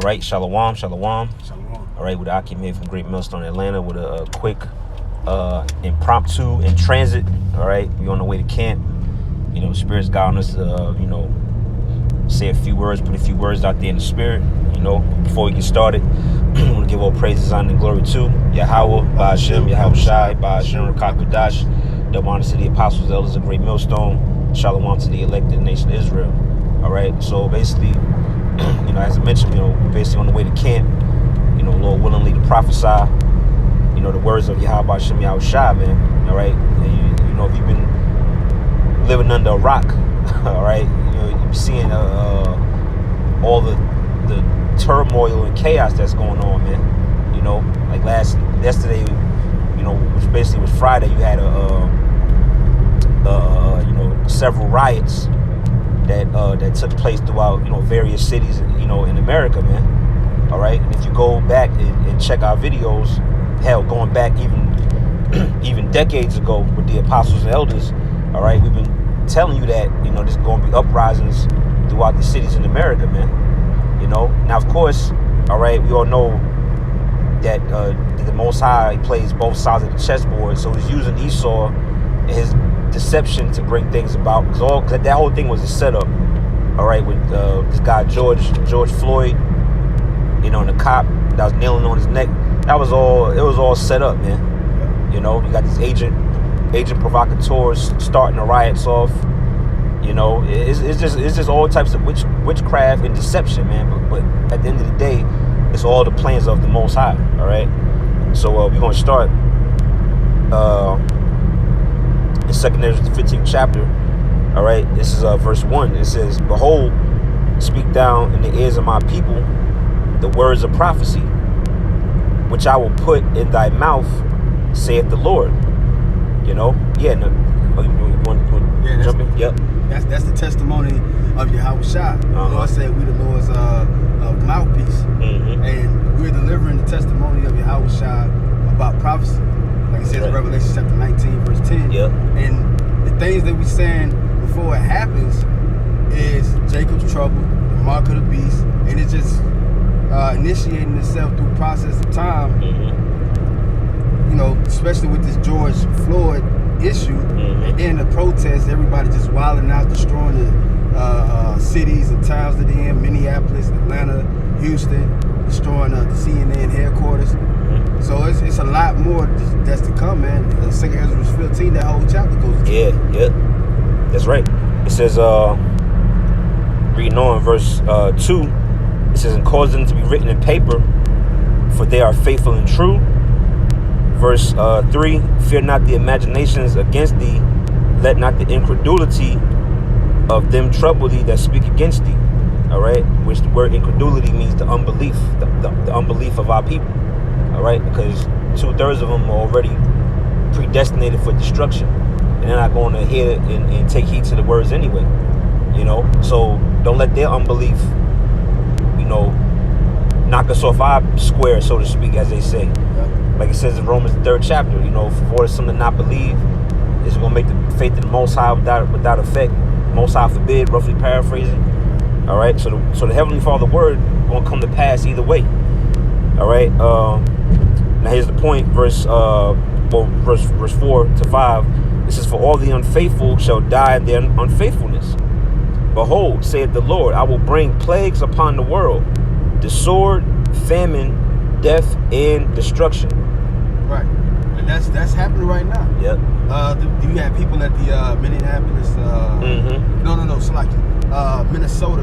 right, shalom. Shalom. All right, with Akim here from Great Millstone, Atlanta, with a quick impromptu in transit. All right, we on the way to camp. You know, Spirit's guiding us to, say a few words, put a few words out there in the Spirit. You know, before we get started, I want to give all praises, honor, and glory to Yahweh, Ba'ashem, Yahweh Shai, Ba'ashem, Rakakudash, double honor to the apostles, elders of Great Millstone, shalom to the elected nation of Israel. All right, so basically, as I mentioned, we're basically on the way to camp. Lord willingly to prophesy, the words of Yahweh Ba'ashem, Yahweh Shai, man. All right, and if you've been living under a rock, all right, you're seeing all the turmoil and chaos that's going on, man. Like yesterday, which basically was Friday, you had several riots that took place throughout, various cities, in America, man. All right, and if you go back and check our videos, hell, going back even decades ago with the apostles and elders, all right, we've been telling you that, there's going to be uprisings throughout the cities in America, man. Now, of course, all right, we all know that the Most High plays both sides of the chessboard, so he's using Esau and his deception to bring things about, because that whole thing was a setup, all right, with this guy George Floyd, and the cop that was kneeling on his neck. It was all set up, man. You got these agent provocateurs starting the riots off. It's just all types of witchcraft and deception, man. But at the end of the day, it's all the plans of the Most High. All right. So we're gonna start in 2 Ezra, the 15th chapter. All right. This is verse 1. It says, "Behold, speak down in the ears of my people the words of prophecy, which I will put in thy mouth, saith the Lord." You want to jump in? Yep. That's the testimony of Yahweh Shai. The Lord said we the Lord's mouthpiece. Mm-hmm. And we're delivering the testimony of Yahweh Shai about prophecy. Like it says in Revelation chapter 19, verse 10. Yep. And the things that we saying before it happens is Jacob's trouble, the mark of the beast, and it's just initiating itself through process of time. Mm-hmm. Especially with this George Floyd issue, mm-hmm. and then the protests, everybody just wilding out, destroying the cities and towns that they're in, Minneapolis, Atlanta, Houston, destroying the CNN headquarters. Mm-hmm. So it's a lot more that's to come, man. 2 Ezra 15, that whole chapter goes to. Yeah, that's right. It says, reading on verse 2, it says, "And cause them to be written in paper, for they are faithful and true." Verse 3, "Fear not the imaginations against thee, let not the incredulity of them trouble thee that speak against thee." All right, which the word incredulity means the unbelief, the unbelief of our people. All right, because 2/3 of them are already predestinated for destruction, and they're not going to hear and take heed to the words anyway. So don't let their unbelief, knock us off our square, so to speak, as they say. Like it says in Romans, the 3rd chapter, for some to not believe is going to make the faith in the Most High without effect. Most High forbid, roughly paraphrasing. All right, so the Heavenly Father word going to come to pass either way. All right, now here's the point, verse 4 to 5. It says, "For all the unfaithful shall die in their unfaithfulness. Behold, saith the Lord, I will bring plagues upon the world, the sword, famine, death, and destruction." Right, and that's happening right now. Yep. You had people at the Minneapolis. Minnesota.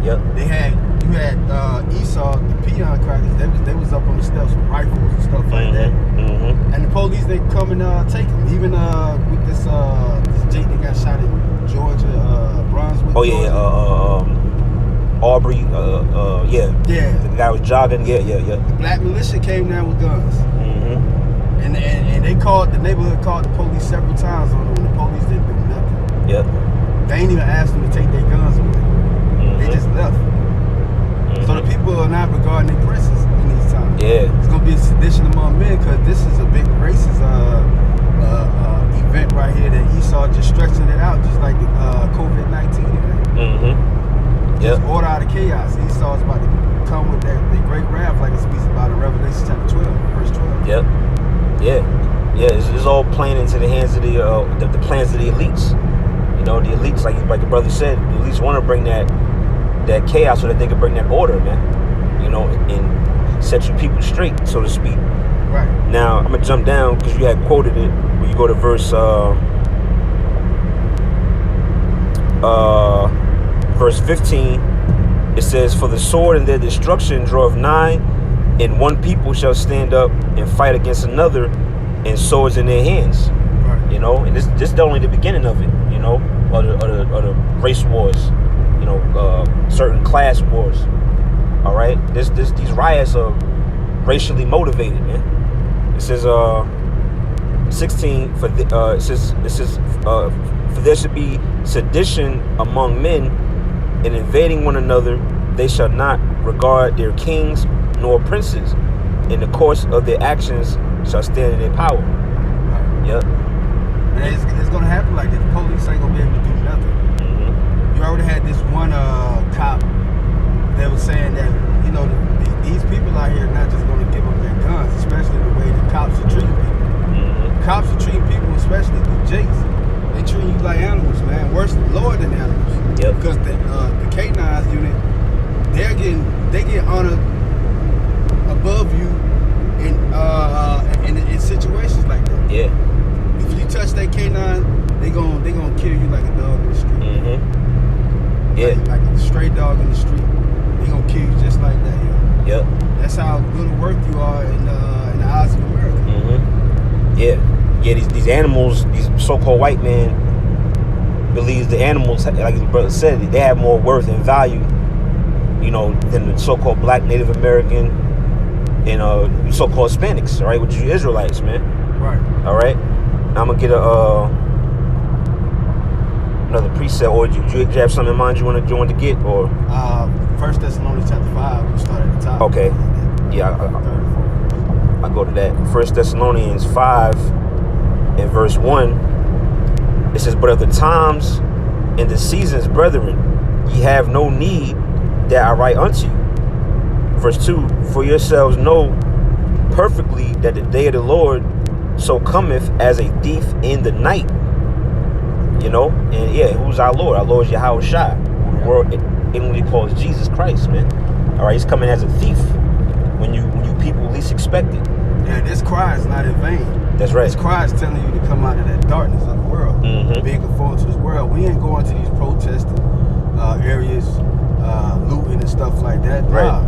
Yep. You had Esau, the peon crackers. They was up on the steps with rifles and stuff like that. Mm-hmm. And the police, they come and take them. Even with this Jake that got shot in Georgia, Brunswick. Oh yeah, Aubrey. Yeah. The guy was jogging. Yeah. The black militia came down with guns. Mm-hmm. And the neighborhood called the police several times on them, and the police didn't do nothing. Yep. They ain't even asked them to take their guns away. Mm-hmm. They just left. Mm-hmm. So the people are not regarding their princes in these times. Yeah. It's gonna be a sedition among men, because this is a big racist event right here that Esau just stretching it out, just like the COVID-19 event. Mm-hmm. Just order out of chaos. Esau's about to come with that great wrath, like it speaks about in Revelation chapter 12, verse 12. Yep. Yeah. It's all playing into the hands of the plans of the elites. You know, the elites, like your brother said, the elites want to bring that chaos so that they can bring that order, man. You know, and set you people straight, so to speak. Right. Now, I'm going to jump down because you had quoted it. When you go to verse 15, it says, "For the sword and their destruction draweth nigh, and one people shall stand up and fight against another, and swords in their hands." Right. You know, and this is only the beginning of it, you know, or the race wars, you know, certain class wars. All right, these riots are racially motivated, man. It says 16 for there should be sedition among men, and invading one another. They shall not regard their kings nor princes. In the course of their actions shall stand in their power. Right. Yep. And it's gonna happen like that. The police ain't gonna be able to do nothing. Mm-hmm. You already had this one cop that was saying that, you know, these people out here are not just gonna give up their guns, especially the way the cops are treating people. Mm-hmm. Cops are treating people, especially the Jakes. They treat you like animals, man. Worse, lower than animals. Yep. Because the K9s unit, they get honored above you in situations like that. Yeah. If you touch that K9, they gonna kill you like a dog in the street. Mm-hmm. Yeah. Like a stray dog in the street. They gonna kill you just like that, yo. Yep. That's how good of work you are in the eyes of America. Mm-hmm. Yeah. These animals, these so-called white men, believes the animals, like his brother said, they have more worth and value, you know, than the so-called black Native American and so-called Hispanics, all right, which you Israelites, man. Right. All right. Now I'm gonna get another precept, or do you have something in mind you want to get, or 1 Thessalonians chapter 5, we start at the top. Okay. Yeah, I go to that. 1 Thessalonians 5 and verse 1. It says, "But of the times and the seasons, brethren, ye have no need that I write unto you." Verse 2, "For yourselves know perfectly that the day of the Lord so cometh as a thief in the night." You know, and yeah, who's our Lord? Our Lord is Yahweh Shai, who the world inwardly calls Jesus Christ, man. All right, he's coming as a thief when you people least expect it. Yeah, this cry is not in vain. That's right. This cry is telling you to come out of that darkness of the world, Mm-hmm. being conformed to this world. We ain't going to these protesting areas, looting and stuff like that. Right. Nah,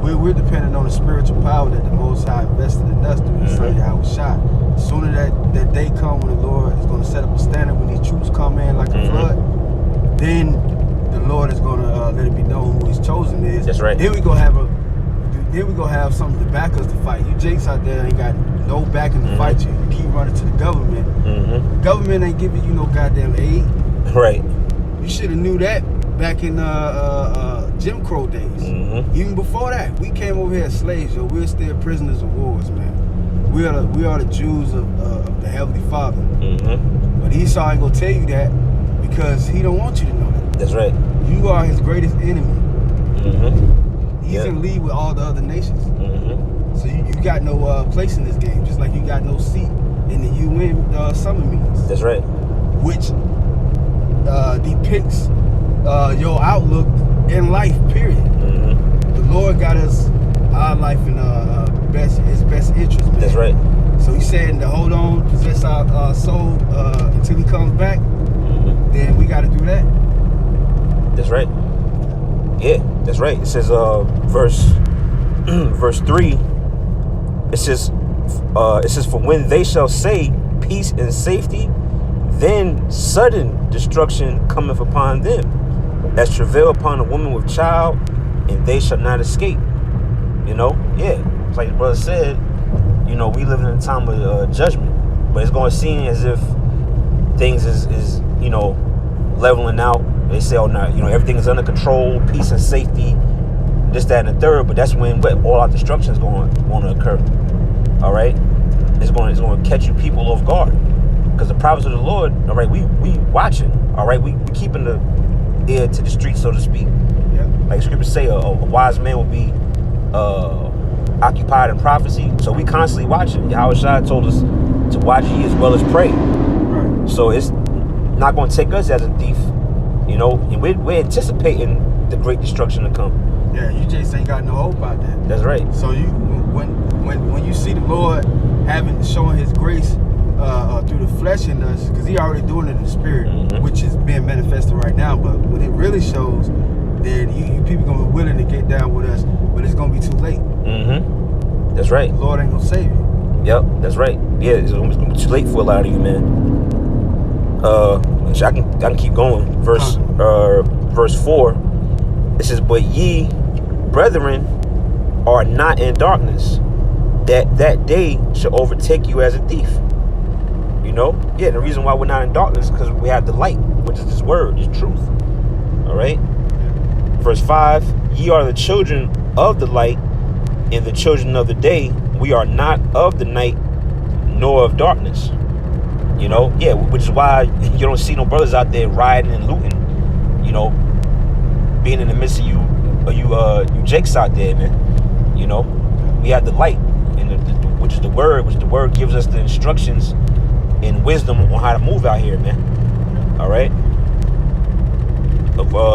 we're dependent on the spiritual power that the Most High invested in us through His Son Yahweh Shai. Sooner that day come when the Lord is going to set up a standard, when these troops come in like a flood, then the Lord is going to let it be known who His chosen is. That's right. Then we gonna have something to back us to fight. You Jakes out there ain't got no backing to fight you. You keep running to the government. Mm-hmm. Government ain't giving you no goddamn aid. Right. You should have knew that back in Jim Crow days. Mm-hmm. Even before that, we came over here as slaves, yo. We're still prisoners of wars, man. We are the Jews of the Heavenly Father. Mm-hmm. But Esau ain't gonna tell you that because he don't want you to know that. That's right. You are his greatest enemy. Mm-hmm. He's in league with all the other nations. Mm-hmm. So you got no place in this game, just like you got no seat in the UN summer meetings. That's right. Which depicts your outlook in life, period. Mm-hmm. The Lord got us our life in His best interest, man. That's right. So He's saying to hold on, possess our soul until He comes back. Mm-hmm. Then we got to do that. That's right. Yeah, that's right. It says verse 3. It says for when they shall say peace and safety, then sudden destruction cometh upon them, as travail upon a woman with child, and they shall not escape. You know, yeah. It's like the brother said, you know, we live in a time of judgment, but it's going to seem as if things is you know, leveling out. They say, oh, no, you know, everything is under control, peace and safety, this, that, and the third. But that's when all our destruction is going to occur. All right, it's going to catch you people off guard, because the prophets of the Lord. All right, we watching. All right, we keeping the ear to the street, so to speak. Yeah. Like scriptures say, a wise man will be occupied in prophecy. So we constantly watching. Yahushua told us to watch ye as well as pray. Right. So it's not going to take us as a thief, you know. And we're anticipating the great destruction to come. Yeah, you just ain't got no hope out there. That's right. So you when you see the Lord showing His grace through the flesh in us, because He already doing it in the spirit, which is being manifested right now. But when it really shows, then you people gonna be willing to get down with us, but it's gonna be too late. That's right. The Lord ain't gonna save you. Yep, that's right. Yeah, it's gonna be too late for a lot of you, man. I can keep going. Verse 4. It says, "But ye, brethren, are not in darkness, that day shall overtake you as a thief." You know? Yeah, the reason why we're not in darkness is because we have the light, which is this word, this truth. All right? Verse 5, "Ye are the children of the light and the children of the day. We are not of the night nor of darkness." You know? Yeah, which is why you don't see no brothers out there rioting and looting, you know, being in the midst of you jakes out there, man. You know? We have the light, and which is the word, which the word gives us the instructions and wisdom on how to move out here, man. All right?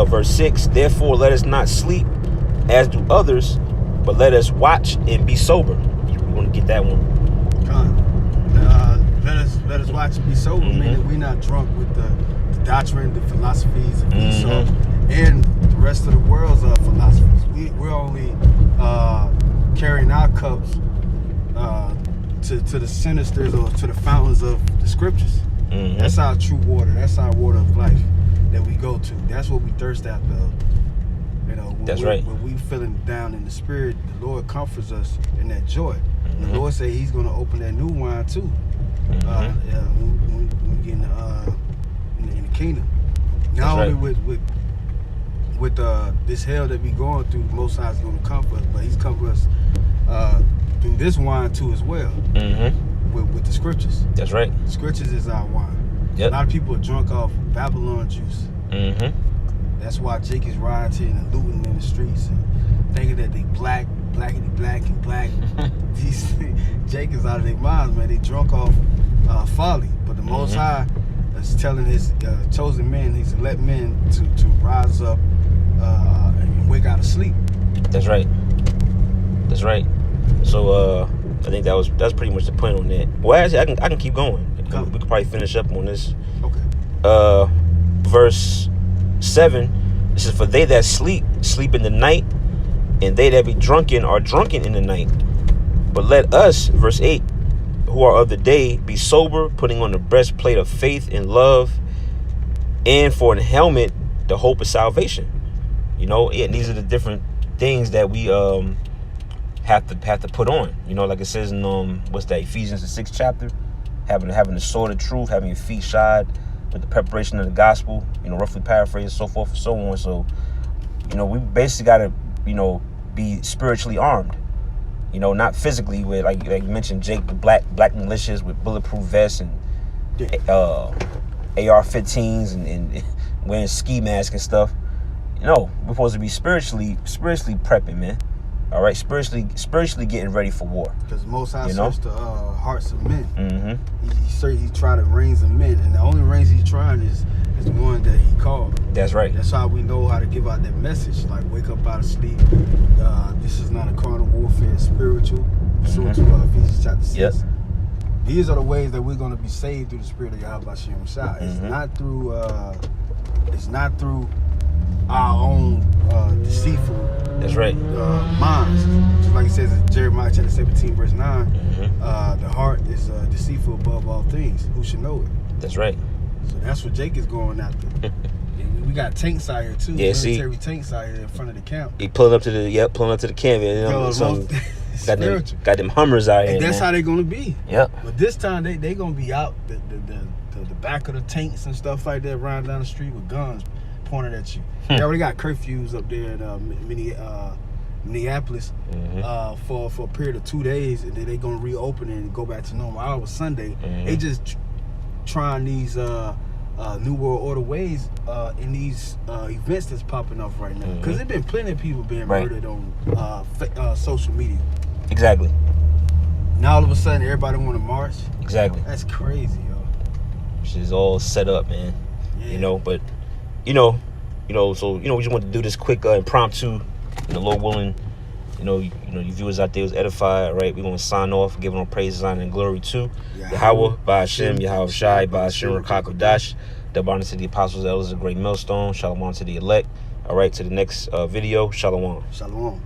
Verse 6, "Therefore let us not sleep as do others, but let us watch and be sober." You want to get that one? Let us watch and be sober, meaning we're not drunk with the doctrine, the philosophies of Esau and the rest of the world's philosophies. We're only carrying our cups to the sinisters or to the fountains of the scriptures. That's our true water. That's our water of life that we go to. That's what we thirst after. You know, when we feeling down in the spirit, the Lord comforts us in that joy. The Lord say He's going to open that new wine too. When we get in the kingdom. Not only with this hell that we going through, the Most High is going to comfort us, but He's comfort us through this wine too as well. With the scriptures. That's right. The scriptures is our wine. Yep. A lot of people are drunk off Babylon juice. That's why Jake is rioting and looting in the streets and thinking that they blackity black and black. These Jake is out of their minds, man. They drunk off folly. But the Most High is telling His chosen men, His elect men, to rise up and wake out of sleep. That's right. That's right. So I think that's pretty much the point on that. Well, actually, I can keep going. We could probably finish up on this. Okay. Verse 7. It says, "For they that sleep in the night, and they that be drunken are drunken in the night. But let us," verse 8, "who are of the day, be sober, putting on the breastplate of faith and love, and for an helmet, the hope of salvation." You know, and these are the different things that we have to put on. You know, like it says in what's that, Ephesians the 6th chapter, having the sword of truth, having your feet shod with the preparation of the gospel. You know, roughly paraphrased, so forth and so on. So, you know, we basically got to, you know, be spiritually armed. You know, not physically with like you mentioned, Jake, the black militias with bulletproof vests and AR-15s and wearing ski masks and stuff. You know, we're supposed to be spiritually prepping, man. All right, spiritually getting ready for war. Because the Most High searches the hearts of men. He tried the reins of men, and the only reins He's trying is the one that He called. That's right. That's how we know how to give out that message. Like, wake up out of sleep. This is not a carnal warfare; it's spiritual. Pursuant to Ephesians chapter 6. Yep. These are the ways that we're going to be saved through the Spirit of Yahweh Shem Shah. It's not through. It's not through our own deceitful. That's right. Minds. Just like it says in Jeremiah chapter 17, verse 9, the heart is deceitful above all things. Who should know it? That's right. So that's what Jake is going after. We got tanks out here too. Yeah, military tanks out here in front of the camp. He pulling up to the camp. You know, got them Hummers out here. And that's how they're gonna be. Yep. But this time they gonna be out the back of the tanks and stuff like that, riding down the street with guns pointed at you. They already got curfews up there in Minneapolis for a period of 2 days, and then they gonna reopen it and go back to normal. I was Sunday. They just trying these New World Order ways in these events that's popping off right now. Because there's been plenty of people being murdered on social media. Exactly. Now all of a sudden everybody want to march. Exactly. That's crazy, yo. Which is all set up, man. Yeah. You know, but so we just want to do this quick impromptu, Lord willing, you viewers out there was edified. All right, we're gonna sign off, giving all praise, honor, and glory to Yahweh, Ba'ashem, Yahweh Shai, Ba'ashem, Rakakodash, double honor to the apostles, elders, a great millstone. Shalom to the elect. All right, to the next video. Shalom. Shalom.